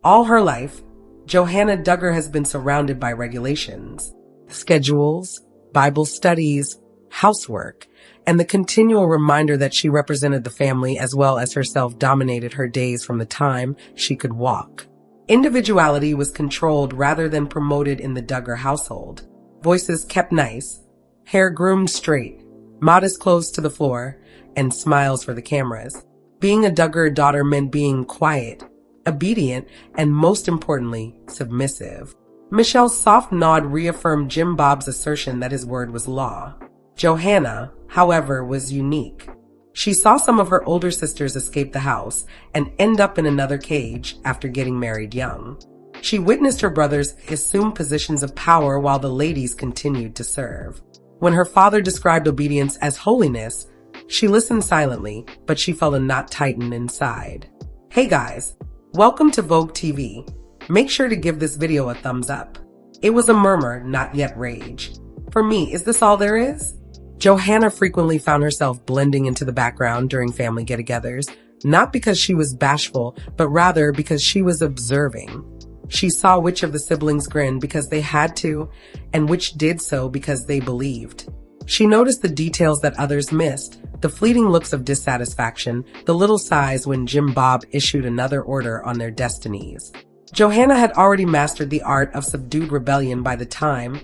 All her life, Johannah Duggar has been surrounded by regulations, schedules, Bible studies, housework, and the continual reminder that she represented the family as well as herself dominated her days from the time she could walk. Individuality was controlled rather than promoted in the Duggar household. Voices kept nice, hair groomed straight, modest clothes to the floor, and smiles for the cameras. Being a Duggar daughter meant being quiet, obedient, and most importantly, submissive. Michelle's soft nod reaffirmed Jim Bob's assertion that his word was law. Johannah, however, was unique. She saw some of her older sisters escape the house and end up in another cage after getting married young. She witnessed her brothers assume positions of power while the ladies continued to serve. When her father described obedience as holiness, she listened silently, but she felt a knot tighten inside. Hey guys, welcome to Vogue TV. Make sure to give this video a thumbs up. It was a murmur, not yet rage. For me, is this all there is? Johannah frequently found herself blending into the background during family get-togethers, not because she was bashful, but rather because she was observing. She saw which of the siblings grinned because they had to, and which did so because they believed. She noticed the details that others missed, the fleeting looks of dissatisfaction, the little sighs when Jim Bob issued another order on their destinies. Johannah had already mastered the art of subdued rebellion by the time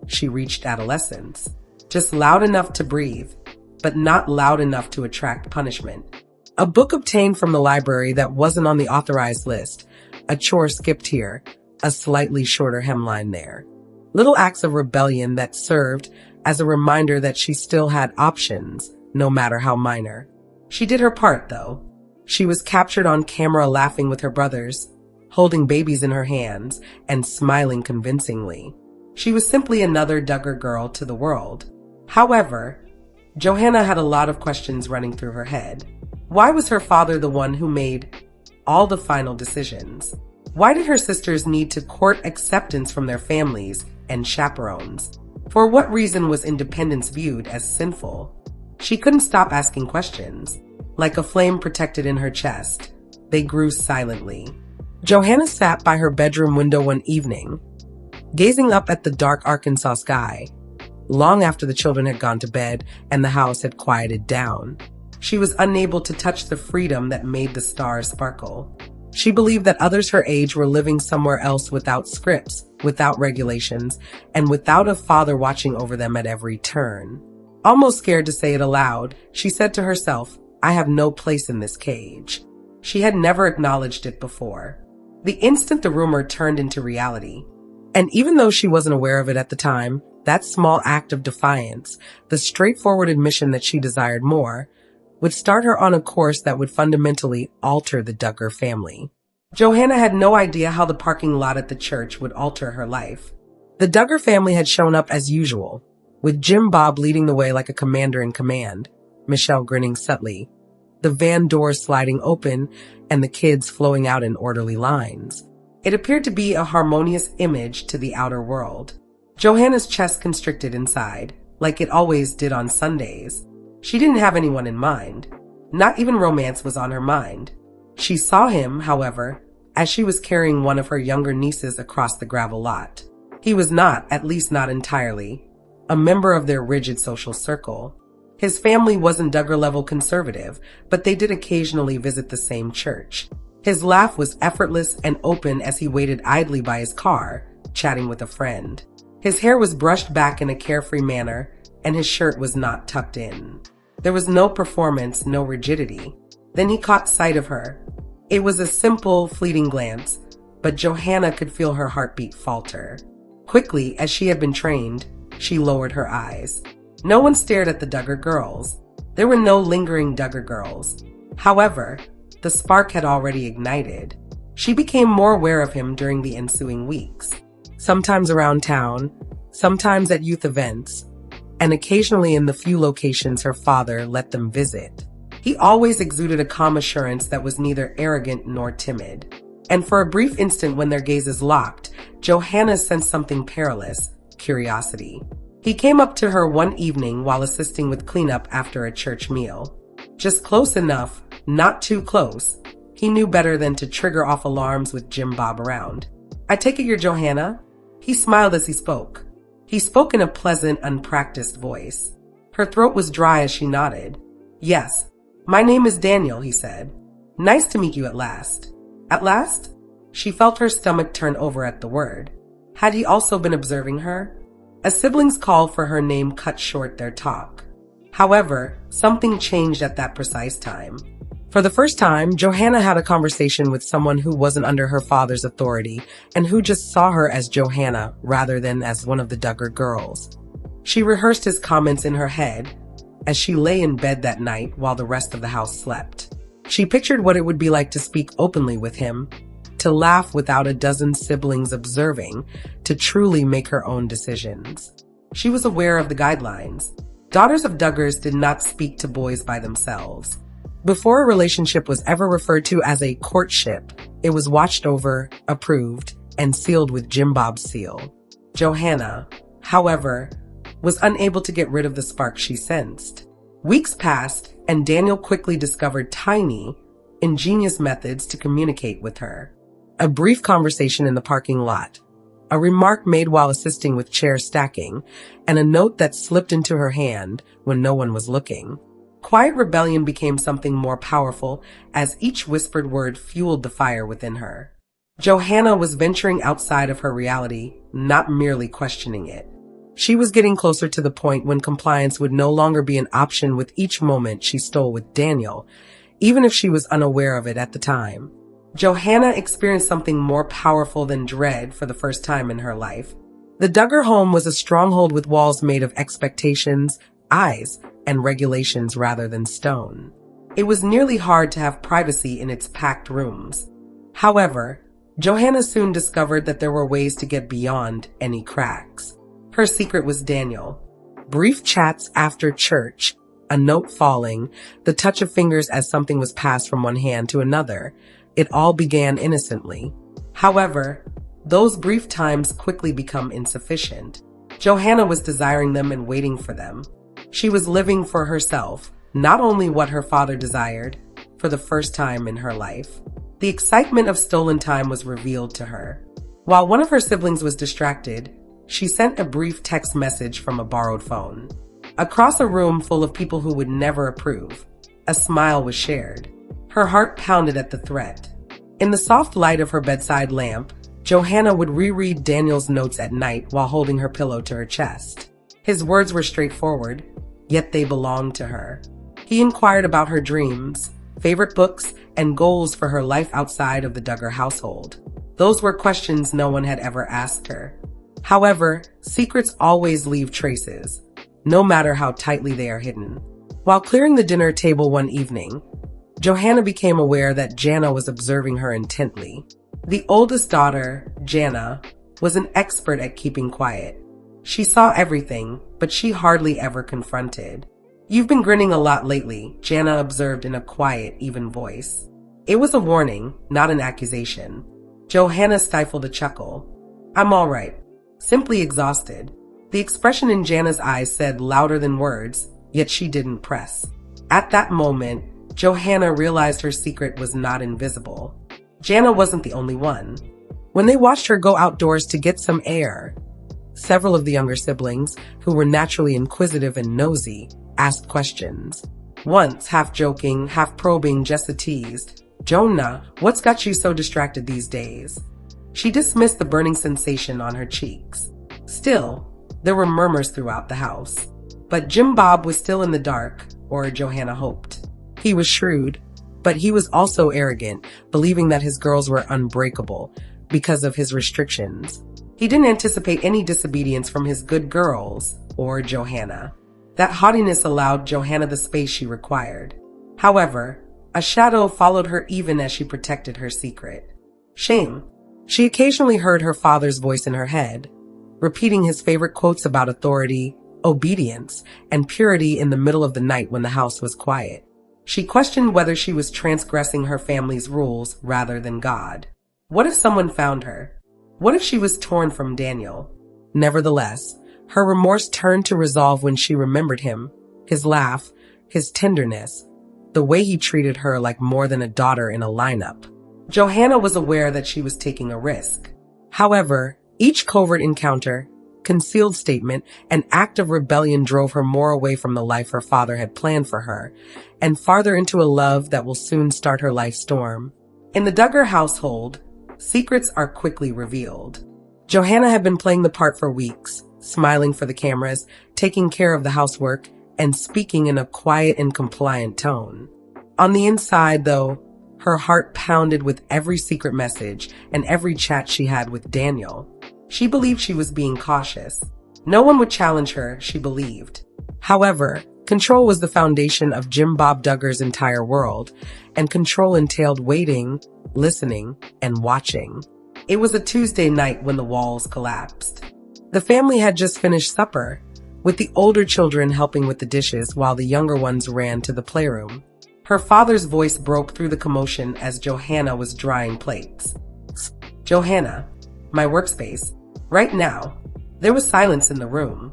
she reached adolescence. Just loud enough to breathe, but not loud enough to attract punishment. A book obtained from the library that wasn't on the authorized list, a chore skipped here, a slightly shorter hemline there. Little acts of rebellion that served as a reminder that she still had options, no matter how minor. She did her part, though. She was captured on camera laughing with her brothers, holding babies in her hands, and smiling convincingly. She was simply another Duggar girl to the world. However, Johannah had a lot of questions running through her head. Why was her father the one who made all the final decisions? Why did her sisters need to court acceptance from their families and chaperones? For what reason was independence viewed as sinful? She couldn't stop asking questions. Like a flame protected in her chest, they grew silently. Johannah sat by her bedroom window one evening, gazing up at the dark Arkansas sky, long after the children had gone to bed and the house had quieted down. She was unable to touch the freedom that made the stars sparkle. She believed that others her age were living somewhere else without scripts, without regulations, and without a father watching over them at every turn. Almost scared to say it aloud, she said to herself, I have no place in this cage. She had never acknowledged it before. The instant the rumor turned into reality. And even though she wasn't aware of it at the time, that small act of defiance, the straightforward admission that she desired more, would start her on a course that would fundamentally alter the Duggar family. Johannah had no idea how the parking lot at the church would alter her life. The Duggar family had shown up as usual, with Jim Bob leading the way like a commander in command, Michelle grinning subtly, the van doors sliding open, and the kids flowing out in orderly lines. It appeared to be a harmonious image to the outer world. Johannah's chest constricted inside, like it always did on Sundays. She didn't have anyone in mind. Not even romance was on her mind. She saw him, however, as she was carrying one of her younger nieces across the gravel lot. He was not, at least not entirely, a member of their rigid social circle. His family wasn't Duggar-level conservative, but they did occasionally visit the same church. His laugh was effortless and open as he waited idly by his car, chatting with a friend. His hair was brushed back in a carefree manner, and his shirt was not tucked in. There was no performance, no rigidity. Then he caught sight of her. It was a simple, fleeting glance, but Johannah could feel her heartbeat falter. Quickly, as she had been trained, she lowered her eyes. No one stared at the Duggar girls. There were no lingering Duggar girls. However, the spark had already ignited. She became more aware of him during the ensuing weeks. Sometimes around town, sometimes at youth events, and occasionally in the few locations her father let them visit. He always exuded a calm assurance that was neither arrogant nor timid. And for a brief instant when their gazes locked, Johannah sensed something perilous, curiosity. He came up to her one evening while assisting with cleanup after a church meal. Just close enough, not too close, He knew better than to trigger off alarms with Jim Bob around. "I take it you're Johannah?" He smiled as he spoke. He spoke in a pleasant, unpracticed voice. Her throat was dry as she nodded. "Yes, my name is Daniel," he said. "Nice to meet you at last." At last? She felt her stomach turn over at the word. Had he also been observing her? A sibling's call for her name cut short their talk. However, something changed at that precise time. For the first time, Johannah had a conversation with someone who wasn't under her father's authority and who just saw her as Johannah rather than as one of the Duggar girls. She rehearsed his comments in her head as she lay in bed that night while the rest of the house slept. She pictured what it would be like to speak openly with him, to laugh without a dozen siblings observing, to truly make her own decisions. She was aware of the guidelines. Daughters of Duggars did not speak to boys by themselves. Before a relationship was ever referred to as a courtship, it was watched over, approved, and sealed with Jim Bob's seal. Johannah, however, was unable to get rid of the spark she sensed. Weeks passed, and Daniel quickly discovered tiny, ingenious methods to communicate with her. A brief conversation in the parking lot, a remark made while assisting with chair stacking, and a note that slipped into her hand when no one was looking. Quiet rebellion became something more powerful as each whispered word fueled the fire within her. Johannah was venturing outside of her reality, not merely questioning it. She was getting closer to the point when compliance would no longer be an option with each moment she stole with Daniel, even if she was unaware of it at the time. Johannah experienced something more powerful than dread for the first time in her life. The Duggar home was a stronghold with walls made of expectations, eyes, and regulations rather than stone. It was nearly hard to have privacy in its packed rooms. However, Johannah soon discovered that there were ways to get beyond any cracks. Her secret was Daniel. Brief chats after church, a note falling, the touch of fingers as something was passed from one hand to another. It all began innocently. However, those brief times quickly become insufficient. Johannah was desiring them and waiting for them. She was living for herself, not only what her father desired, for the first time in her life. The excitement of stolen time was revealed to her. While one of her siblings was distracted, she sent a brief text message from a borrowed phone. Across a room full of people who would never approve, a smile was shared. Her heart pounded at the threat. In the soft light of her bedside lamp, Johannah would reread Daniel's notes at night while holding her pillow to her chest. His words were straightforward, yet they belonged to her. He inquired about her dreams, favorite books, and goals for her life outside of the Duggar household. Those were questions no one had ever asked her. However, secrets always leave traces, no matter how tightly they are hidden. While clearing the dinner table one evening, Johannah became aware that Jannah was observing her intently. The oldest daughter, Jannah, was an expert at keeping quiet. She saw everything, but she hardly ever confronted. "You've been grinning a lot lately," Jannah observed in a quiet, even voice. It was a warning, not an accusation. Johannah stifled a chuckle. "I'm all right. Simply exhausted." The expression in Jannah's eyes said louder than words, yet she didn't press. At that moment, Johannah realized her secret was not invisible. Jannah wasn't the only one. When they watched her go outdoors to get some air, several of the younger siblings, who were naturally inquisitive and nosy, asked questions. Once, half joking, half probing, Jessa teased, "Johannah, what's got you so distracted these days?" She dismissed the burning sensation on her cheeks. Still, there were murmurs throughout the house. But Jim Bob was still in the dark, or Johannah hoped. He was shrewd, but he was also arrogant, believing that his girls were unbreakable because of his restrictions. He didn't anticipate any disobedience from his good girls or Johannah. That haughtiness allowed Johannah the space she required. However, a shadow followed her even as she protected her secret. Shame. She occasionally heard her father's voice in her head, repeating his favorite quotes about authority, obedience, and purity in the middle of the night when the house was quiet. She questioned whether she was transgressing her family's rules rather than God. What if someone found her? What if she was torn from Daniel? Nevertheless, her remorse turned to resolve when she remembered him, his laugh, his tenderness, the way he treated her like more than a daughter in a lineup. Johannah was aware that she was taking a risk. However, each covert encounter, concealed statement, and act of rebellion drove her more away from the life her father had planned for her, and farther into a love that will soon start her life storm. In the Duggar household, secrets are quickly revealed. Johannah had been playing the part for weeks, smiling for the cameras, taking care of the housework, and speaking in a quiet and compliant tone. On the inside, though, her heart pounded with every secret message and every chat she had with Daniel. She believed she was being cautious. No one would challenge her, she believed. However, control was the foundation of Jim Bob Duggar's entire world, and control entailed waiting, listening, and watching. It was a Tuesday night when the walls collapsed. The family had just finished supper, with the older children helping with the dishes while the younger ones ran to the playroom. Her father's voice broke through the commotion as Johannah was drying plates. "Johannah, my workspace. Right now." There was silence in the room.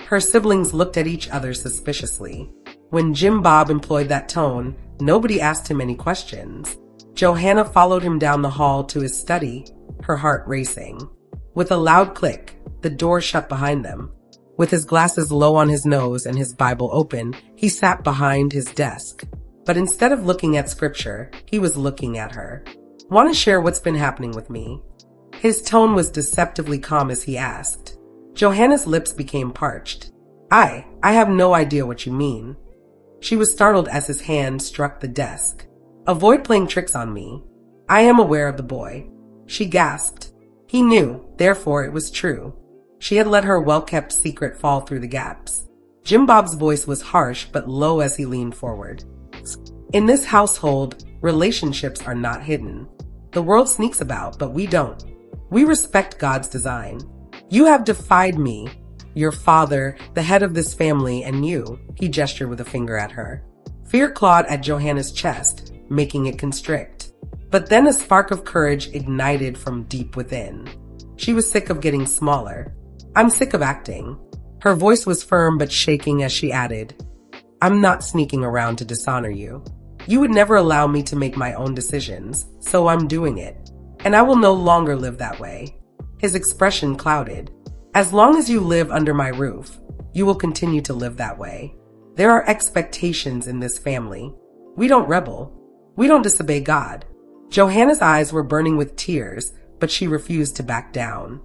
Her siblings looked at each other suspiciously. When Jim Bob employed that tone, nobody asked him any questions. Johannah followed him down the hall to his study, her heart racing. With a loud click, the door shut behind them. With his glasses low on his nose and his Bible open, he sat behind his desk. But instead of looking at scripture, he was looking at her. "Want to share what's been happening with me?" His tone was deceptively calm as he asked. Johannah's lips became parched. I have no idea what you mean." She was startled as his hand struck the desk. "Avoid playing tricks on me. I am aware of the boy." She gasped. He knew, therefore it was true. She had let her well-kept secret fall through the gaps. Jim Bob's voice was harsh but low as he leaned forward. "In this household, relationships are not hidden. The world sneaks about, but we don't. We respect God's design. You have defied me, your father, the head of this family, and you," he gestured with a finger at her. Fear clawed at Johannah's chest, making it constrict. But then a spark of courage ignited from deep within. She was sick of getting smaller. "I'm sick of acting." Her voice was firm but shaking as she added, "I'm not sneaking around to dishonor you. You would never allow me to make my own decisions, so I'm doing it. And I will no longer live that way." His expression clouded. "As long as you live under my roof, you will continue to live that way. There are expectations in this family. We don't rebel. We don't disobey God." Johannah's eyes were burning with tears, but she refused to back down.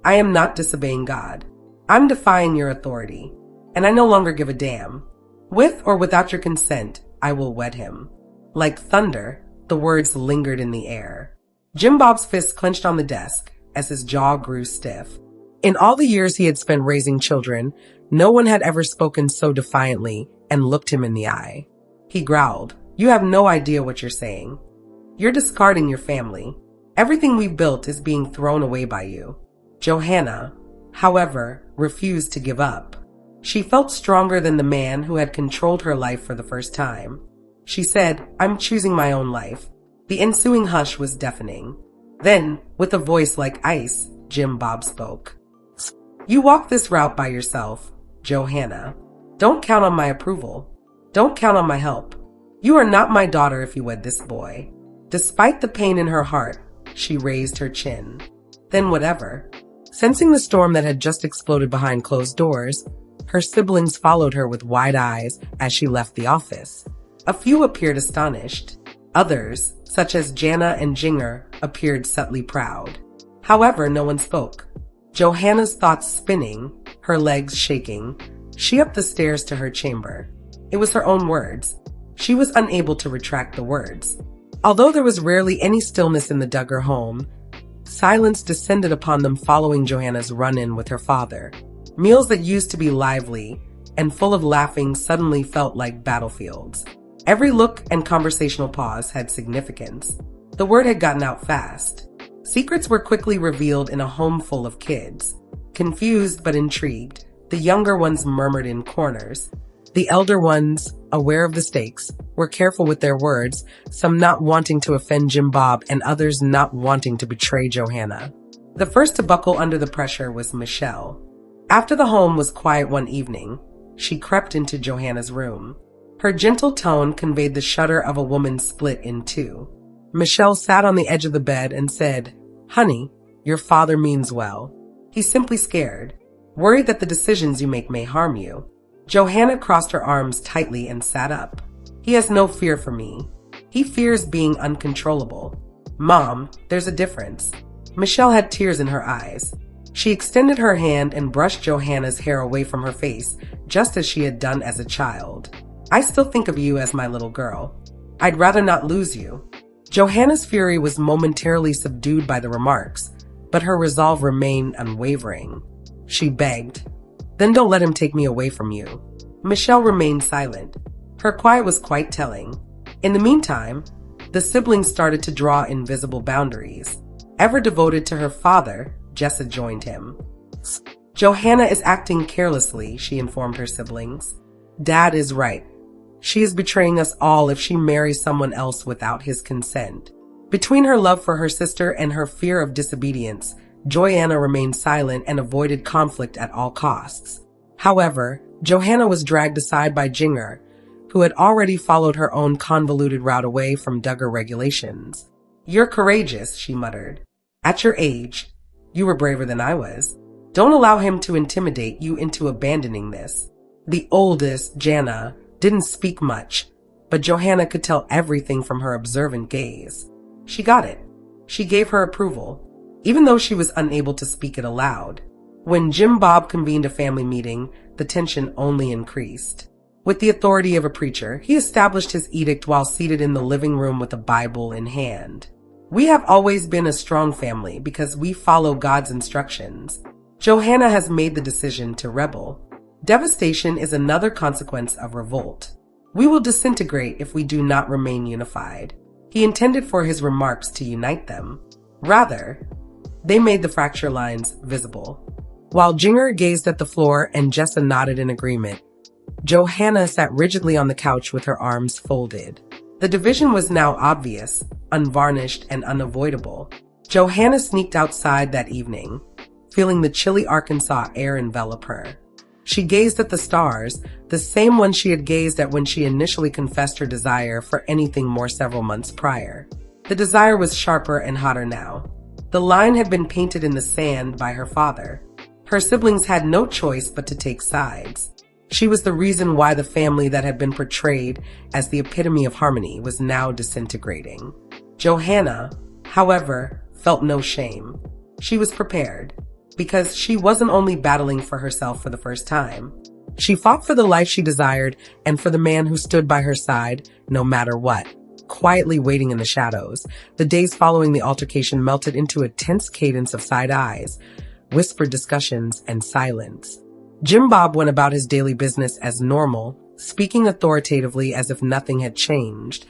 "I am not disobeying God. I'm defying your authority, and I no longer give a damn. With or without your consent, I will wed him." Like thunder, the words lingered in the air. Jim Bob's fist clenched on the desk as his jaw grew stiff. In all the years he had spent raising children, no one had ever spoken so defiantly and looked him in the eye. He growled, "You have no idea what you're saying. You're discarding your family. Everything we've built is being thrown away by you." Johannah, however, refused to give up. She felt stronger than the man who had controlled her life for the first time. She said, "I'm choosing my own life." The ensuing hush was deafening. Then, with a voice like ice, Jim Bob spoke. "You walk this route by yourself, Johannah. Don't count on my approval. Don't count on my help. You are not my daughter if you wed this boy." Despite the pain in her heart, she raised her chin. "Then whatever." Sensing the storm that had just exploded behind closed doors, her siblings followed her with wide eyes as she left the office. A few appeared astonished. Others, such as Jana and Jinger, appeared subtly proud. However, no one spoke. Johannah's thoughts spinning, her legs shaking, she upped the stairs to her chamber. It was her own words. She was unable to retract the words. Although there was rarely any stillness in the Duggar home, silence descended upon them following Johannah's run-in with her father. Meals that used to be lively and full of laughing suddenly felt like battlefields. Every look and conversational pause had significance. The word had gotten out fast. Secrets were quickly revealed in a home full of kids. Confused but intrigued, the younger ones murmured in corners. The elder ones, aware of the stakes, were careful with their words, some not wanting to offend Jim Bob and others not wanting to betray Johannah. The first to buckle under the pressure was Michelle. After the home was quiet one evening, she crept into Johannah's room. Her gentle tone conveyed the shudder of a woman split in two. Michelle sat on the edge of the bed and said, "Honey, your father means well. He's simply scared, worried that the decisions you make may harm you." Johannah crossed her arms tightly and sat up. "He has no fear for me. He fears being uncontrollable." "Mom, there's a difference." Michelle had tears in her eyes. She extended her hand and brushed Johannah's hair away from her face, just as she had done as a child. "I still think of you as my little girl. I'd rather not lose you." Johannah's fury was momentarily subdued by the remarks, but her resolve remained unwavering. She begged, "Then don't let him take me away from you." Michelle remained silent. Her quiet was quite telling. In the meantime, the siblings started to draw invisible boundaries. Ever devoted to her father, Jessa joined him. "Johannah is acting carelessly," she informed her siblings. "Dad is right. She is betraying us all if she marries someone else without his consent." Between her love for her sister and her fear of disobedience, Johannah remained silent and avoided conflict at all costs. However, Johannah was dragged aside by Duggar, who had already followed her own convoluted route away from Duggar regulations. "You're courageous," she muttered. "At your age, you were braver than I was. Don't allow him to intimidate you into abandoning this." The oldest, Johannah, didn't speak much, but Johannah could tell everything from her observant gaze. She got it. She gave her approval, even though she was unable to speak it aloud. When Jim Bob convened a family meeting, the tension only increased. With the authority of a preacher, he established his edict while seated in the living room with a Bible in hand. "We have always been a strong family because we follow God's instructions. Johannah has made the decision to rebel. Devastation is another consequence of revolt. We will disintegrate if we do not remain unified." He intended for his remarks to unite them. Rather, they made the fracture lines visible. While Duggar gazed at the floor and Jessa nodded in agreement, Johannah sat rigidly on the couch with her arms folded. The division was now obvious, unvarnished, and unavoidable. Johannah sneaked outside that evening, feeling the chilly Arkansas air envelop her. She gazed at the stars, the same ones she had gazed at when she initially confessed her desire for anything more several months prior. The desire was sharper and hotter now. The line had been painted in the sand by her father. Her siblings had no choice but to take sides. She was the reason why the family that had been portrayed as the epitome of harmony was now disintegrating. Johannah, however, felt no shame. She was prepared, because she wasn't only battling for herself for the first time. She fought for the life she desired and for the man who stood by her side no matter what. Quietly waiting in the shadows, the days following the altercation melted into a tense cadence of side eyes, whispered discussions, and silence. Jim Bob went about his daily business as normal, speaking authoritatively as if nothing had changed.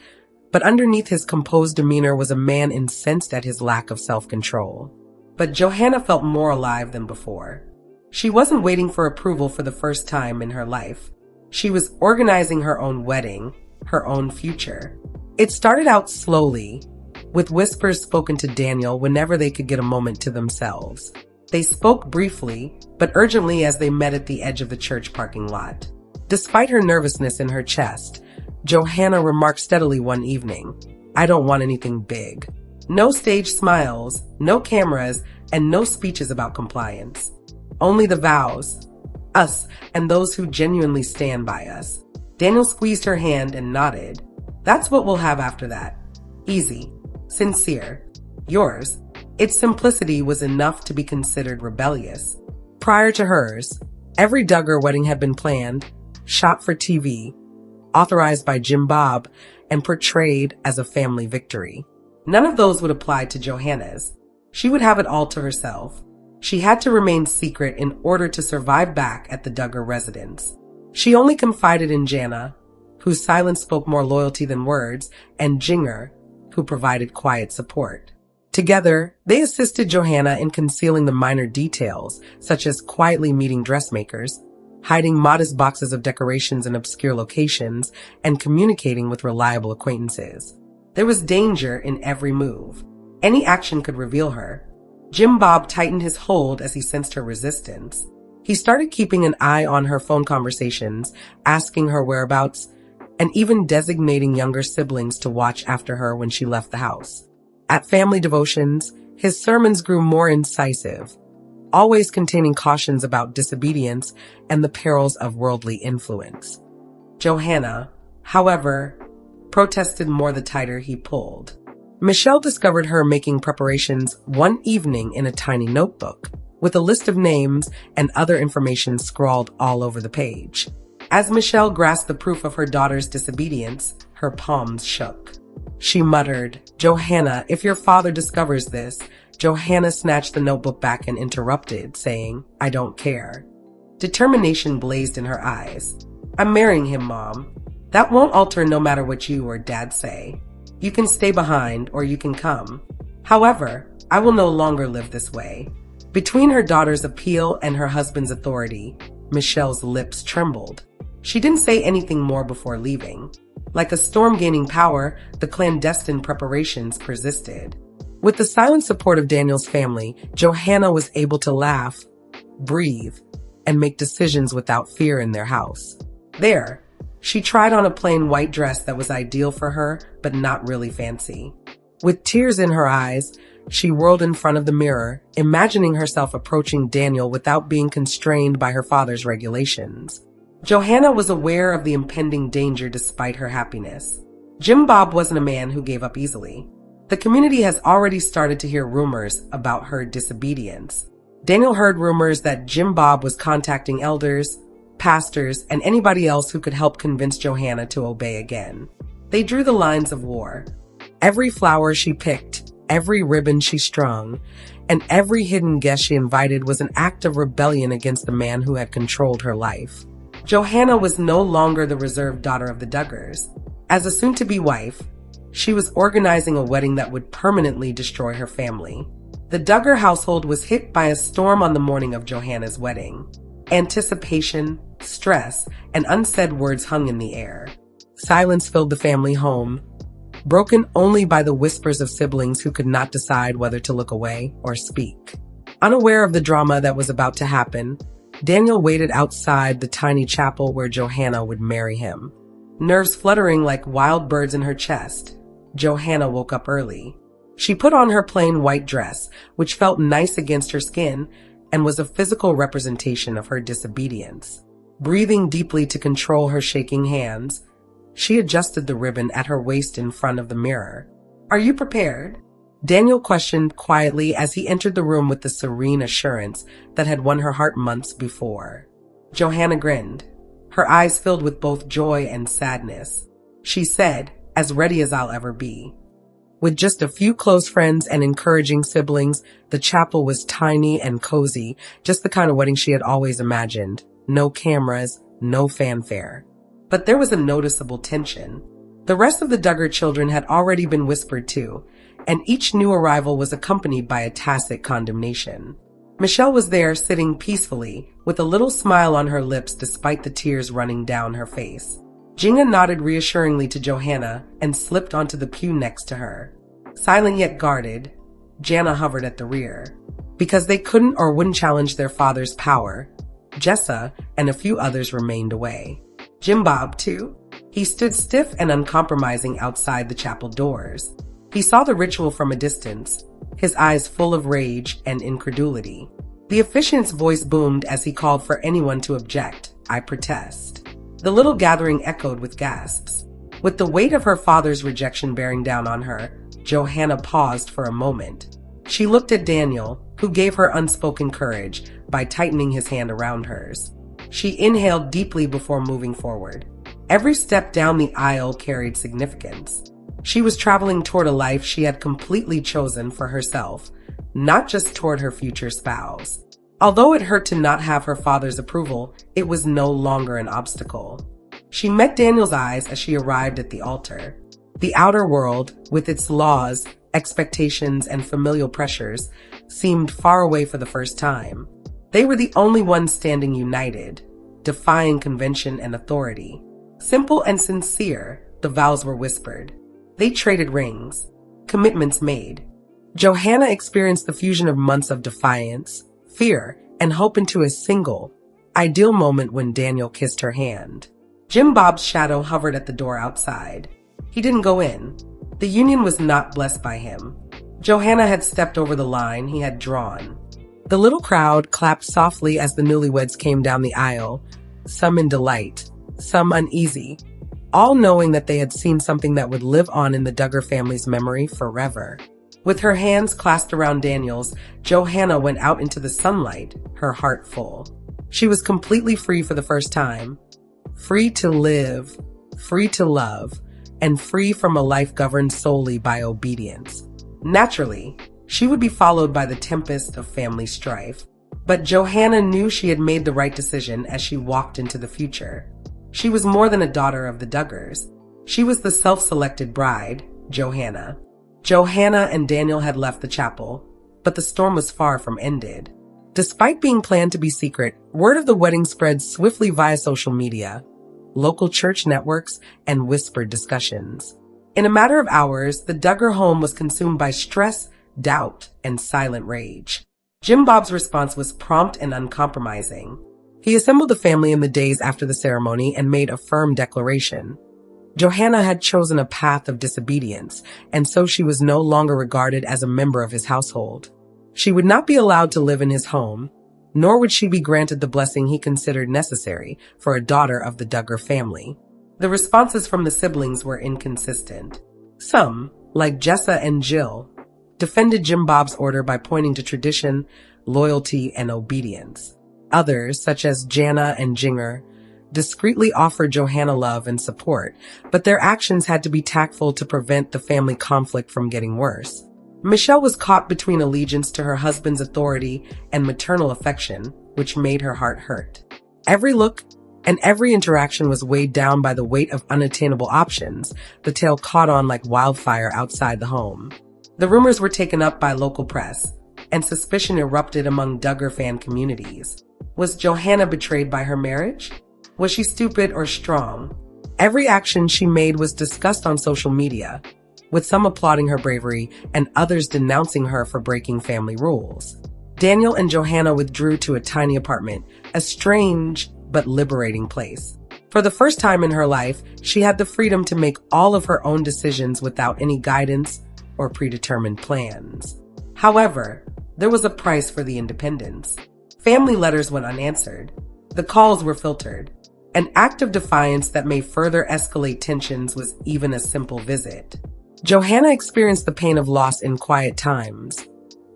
But underneath his composed demeanor was a man incensed at his lack of self-control. But Johannah felt more alive than before. She wasn't waiting for approval for the first time in her life. She was organizing her own wedding, her own future. It started out slowly, with whispers spoken to Daniel whenever they could get a moment to themselves. They spoke briefly, but urgently as they met at the edge of the church parking lot. Despite her nervousness in her chest, Johannah remarked steadily one evening, "I don't want anything big. No stage smiles, no cameras, and no speeches about compliance. Only the vows, us, and those who genuinely stand by us." Daniel squeezed her hand and nodded. "That's what we'll have after that. Easy, sincere, yours." Its simplicity was enough to be considered rebellious. Prior to hers, every Duggar wedding had been planned, shot for TV, authorized by Jim Bob, and portrayed as a family victory. None of those would apply to Johannah's. She would have it all to herself. She had to remain secret in order to survive back at the Duggar residence. She only confided in Johannah, whose silence spoke more loyalty than words, and Duggar, who provided quiet support. Together, they assisted Johannah in concealing the minor details, such as quietly meeting dressmakers, hiding modest boxes of decorations in obscure locations, and communicating with reliable acquaintances. There was danger in every move. Any action could reveal her. Jim Bob tightened his hold as he sensed her resistance. He started keeping an eye on her phone conversations, asking her whereabouts, and even designating younger siblings to watch after her when she left the house. At family devotions, his sermons grew more incisive, always containing cautions about disobedience and the perils of worldly influence. Johannah, however, protested more the tighter he pulled. Michelle discovered her making preparations one evening in a tiny notebook, with a list of names and other information scrawled all over the page. As Michelle grasped the proof of her daughter's disobedience, her palms shook. She muttered, "Johannah, if your father discovers this..." Johannah snatched the notebook back and interrupted, saying, "I don't care." Determination blazed in her eyes. "I'm marrying him, Mom. That won't alter no matter what you or Dad say. You can stay behind or you can come. However, I will no longer live this way." Between her daughter's appeal and her husband's authority, Michelle's lips trembled. She didn't say anything more before leaving. Like a storm gaining power, the clandestine preparations persisted. With the silent support of Daniel's family, Johannah was able to laugh, breathe, and make decisions without fear in their house. There, she tried on a plain white dress that was ideal for her, but not really fancy. With tears in her eyes, she whirled in front of the mirror, imagining herself approaching Daniel without being constrained by her father's regulations. Johannah was aware of the impending danger despite her happiness. Jim Bob wasn't a man who gave up easily. The community has already started to hear rumors about her disobedience. Daniel heard rumors that Jim Bob was contacting elders, pastors, and anybody else who could help convince Johannah to obey again. They drew the lines of war. Every flower she picked, every ribbon she strung, and every hidden guest she invited was an act of rebellion against the man who had controlled her life. Johannah was no longer the reserved daughter of the Duggars. As a soon-to-be wife, she was organizing a wedding that would permanently destroy her family. The Duggar household was hit by a storm on the morning of Johannah's wedding. Anticipation, stress, and unsaid words hung in the air. Silence filled the family home, broken only by the whispers of siblings who could not decide whether to look away or speak. Unaware of the drama that was about to happen, Daniel waited outside the tiny chapel where Johannah would marry him. Nerves fluttering like wild birds in her chest, Johannah woke up early. She put on her plain white dress, which felt nice against her skin and was a physical representation of her disobedience. Breathing deeply to control her shaking hands, she adjusted the ribbon at her waist in front of the mirror. "Are you prepared?" Daniel questioned quietly as he entered the room with the serene assurance that had won her heart months before. Johannah grinned, her eyes filled with both joy and sadness. She said, "As ready as I'll ever be." With just a few close friends and encouraging siblings, the chapel was tiny and cozy, just the kind of wedding she had always imagined. No cameras, no fanfare. But there was a noticeable tension. The rest of the Duggar children had already been whispered to, and each new arrival was accompanied by a tacit condemnation. Michelle was there sitting peacefully, with a little smile on her lips despite the tears running down her face. Jinga nodded reassuringly to Johannah and slipped onto the pew next to her. Silent yet guarded, Jana hovered at the rear. Because they couldn't or wouldn't challenge their father's power, Jessa and a few others remained away. Jim Bob, too. He stood stiff and uncompromising outside the chapel doors. He saw the ritual from a distance, his eyes full of rage and incredulity. The officiant's voice boomed as he called for anyone to object. "I protest." The little gathering echoed with gasps. With the weight of her father's rejection bearing down on her, Johannah paused for a moment. She looked at Daniel, who gave her unspoken courage by tightening his hand around hers. She inhaled deeply before moving forward. Every step down the aisle carried significance. She was traveling toward a life she had completely chosen for herself, not just toward her future spouse. Although it hurt to not have her father's approval, it was no longer an obstacle. She met Daniel's eyes as she arrived at the altar. The outer world, with its laws, expectations, and familial pressures, seemed far away for the first time. They were the only ones standing united, defying convention and authority. Simple and sincere, the vows were whispered. They traded rings, commitments made. Johannah experienced the fusion of months of defiance, fear, and hope into a single, ideal moment when Daniel kissed her hand. Jim Bob's shadow hovered at the door outside. He didn't go in. The union was not blessed by him. Johannah had stepped over the line he had drawn. The little crowd clapped softly as the newlyweds came down the aisle, some in delight, some uneasy, all knowing that they had seen something that would live on in the Duggar family's memory forever. With her hands clasped around Daniel's, Johannah went out into the sunlight, her heart full. She was completely free for the first time. Free to live, free to love, and free from a life governed solely by obedience. Naturally, she would be followed by the tempest of family strife. But Johannah knew she had made the right decision as she walked into the future. She was more than a daughter of the Duggars. She was the self-selected bride, Johannah. Johannah and Daniel had left the chapel, but the storm was far from ended. Despite being planned to be secret, word of the wedding spread swiftly via social media, local church networks, and whispered discussions. In a matter of hours, the Duggar home was consumed by stress, doubt, and silent rage. Jim Bob's response was prompt and uncompromising. He assembled the family in the days after the ceremony and made a firm declaration. Johannah had chosen a path of disobedience, and so she was no longer regarded as a member of his household. She would not be allowed to live in his home, nor would she be granted the blessing he considered necessary for a daughter of the Duggar family. The responses from the siblings were inconsistent. Some, like Jessa and Jill, defended Jim Bob's order by pointing to tradition, loyalty, and obedience. Others, such as Jana and Jinger, discreetly offered Johannah love and support, but their actions had to be tactful to prevent the family conflict from getting worse. Michelle was caught between allegiance to her husband's authority and maternal affection, which made her heart hurt. Every look and every interaction was weighed down by the weight of unattainable options. The tale caught on like wildfire outside the home. The rumors were taken up by local press, and suspicion erupted among Duggar fan communities. Was Johannah betrayed by her marriage? Was she stupid or strong? Every action she made was discussed on social media, with some applauding her bravery and others denouncing her for breaking family rules. Daniel and Johannah withdrew to a tiny apartment, a strange but liberating place. For the first time in her life, she had the freedom to make all of her own decisions without any guidance or predetermined plans. However, there was a price for the independence. Family letters went unanswered. The calls were filtered. An act of defiance that may further escalate tensions was even a simple visit. Johannah experienced the pain of loss in quiet times.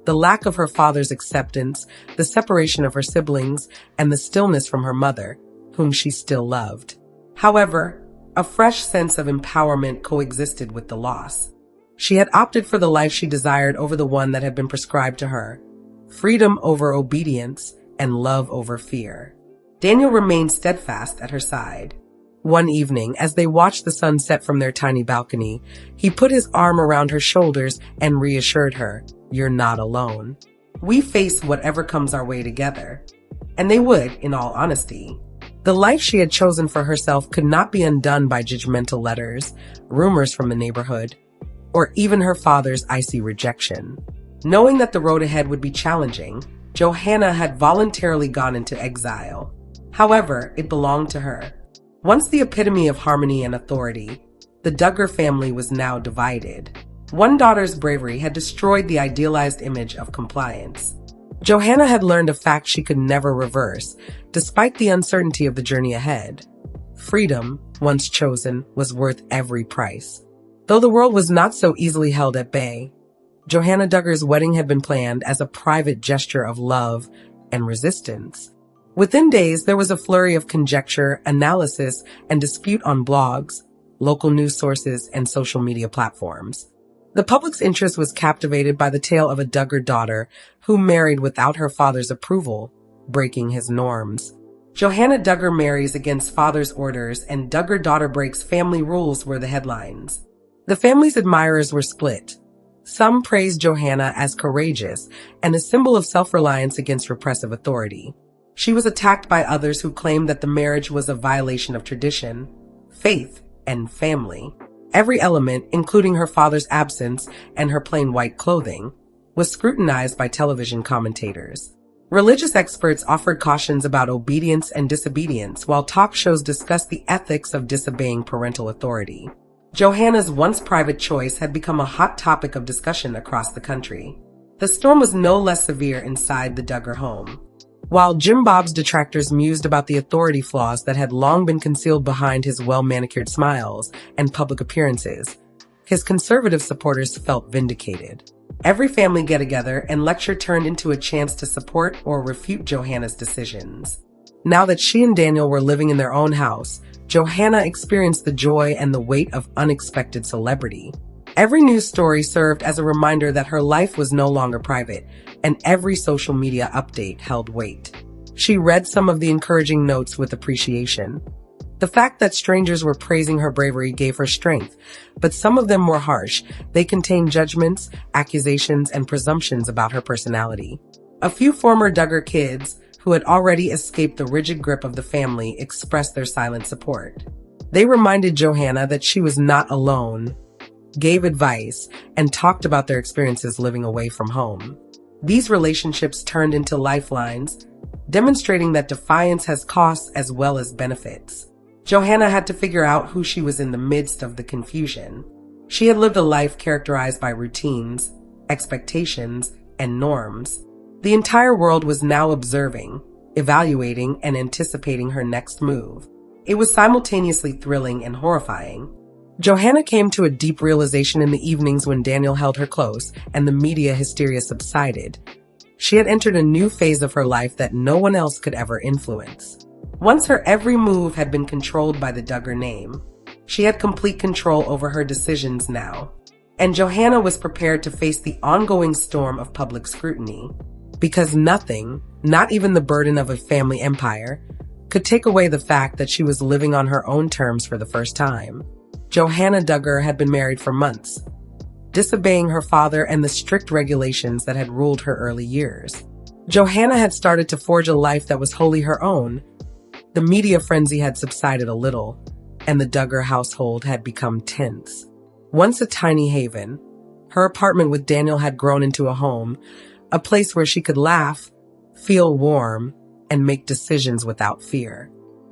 The lack of her father's acceptance, the separation of her siblings, and the stillness from her mother, whom she still loved. However, a fresh sense of empowerment coexisted with the loss. She had opted for the life she desired over the one that had been prescribed to her. Freedom over obedience and love over fear. Daniel remained steadfast at her side. One evening, as they watched the sun set from their tiny balcony, he put his arm around her shoulders and reassured her, "You're not alone. We face whatever comes our way together." And they would, in all honesty. The life she had chosen for herself could not be undone by judgmental letters, rumors from the neighborhood, or even her father's icy rejection. Knowing that the road ahead would be challenging, Johannah had voluntarily gone into exile. However, it belonged to her. Once the epitome of harmony and authority, the Duggar family was now divided. One daughter's bravery had destroyed the idealized image of compliance. Johannah had learned a fact she could never reverse, despite the uncertainty of the journey ahead. Freedom, once chosen, was worth every price. Though the world was not so easily held at bay, Johannah Duggar's wedding had been planned as a private gesture of love and resistance. Within days, there was a flurry of conjecture, analysis, and dispute on blogs, local news sources, and social media platforms. The public's interest was captivated by the tale of a Duggar daughter who married without her father's approval, breaking his norms. Johannah Duggar marries against father's orders, and Duggar daughter breaks family rules were the headlines. The family's admirers were split. Some praised Johannah as courageous and a symbol of self-reliance against repressive authority. She was attacked by others who claimed that the marriage was a violation of tradition, faith, and family. Every element, including her father's absence and her plain white clothing, was scrutinized by television commentators. Religious experts offered cautions about obedience and disobedience, while talk shows discussed the ethics of disobeying parental authority. Johannah's once private choice had become a hot topic of discussion across the country. The storm was no less severe inside the Duggar home. While Jim Bob's detractors mused about the authority flaws that had long been concealed behind his well-manicured smiles and public appearances, his conservative supporters felt vindicated. Every family get-together and lecture turned into a chance to support or refute Johannah's decisions. Now that she and Daniel were living in their own house, Johannah experienced the joy and the weight of unexpected celebrity. Every news story served as a reminder that her life was no longer private, and every social media update held weight. She read some of the encouraging notes with appreciation. The fact that strangers were praising her bravery gave her strength, but some of them were harsh. They contained judgments, accusations, and presumptions about her personality. A few former Duggar kids, who had already escaped the rigid grip of the family, expressed their silent support. They reminded Johannah that she was not alone, gave advice, and talked about their experiences living away from home. These relationships turned into lifelines, demonstrating that defiance has costs as well as benefits. Johannah had to figure out who she was in the midst of the confusion. She had lived a life characterized by routines, expectations, and norms. The entire world was now observing, evaluating, and anticipating her next move. It was simultaneously thrilling and horrifying. Johannah came to a deep realization in the evenings when Daniel held her close and the media hysteria subsided. She had entered a new phase of her life that no one else could ever influence. Once her every move had been controlled by the Duggar name, she had complete control over her decisions now. And Johannah was prepared to face the ongoing storm of public scrutiny. Because nothing, not even the burden of a family empire, could take away the fact that she was living on her own terms for the first time. Johannah Duggar had been married for months, disobeying her father and the strict regulations that had ruled her early years. Johannah had started to forge a life that was wholly her own. The media frenzy had subsided a little, and the Duggar household had become tense. Once a tiny haven, her apartment with Daniel had grown into a home, a place where she could laugh, feel warm, and make decisions without fear.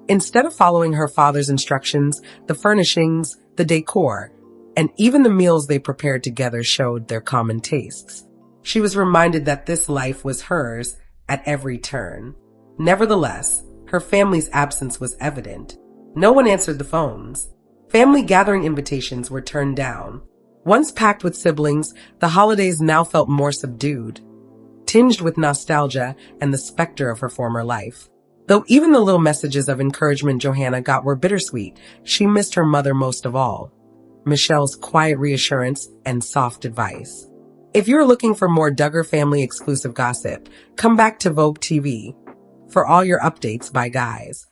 Instead of following her father's instructions, the furnishings, the decor, and even the meals they prepared together showed their common tastes. She was reminded that this life was hers at every turn. Nevertheless, her family's absence was evident. No one answered the phones. Family gathering invitations were turned down. Once packed with siblings, the holidays now felt more subdued, tinged with nostalgia and the specter of her former life. Though even the little messages of encouragement Johannah got were bittersweet, she missed her mother most of all. Michelle's quiet reassurance and soft advice. If you're looking for more Duggar family exclusive gossip, come back to Vogue TV for all your updates by guys.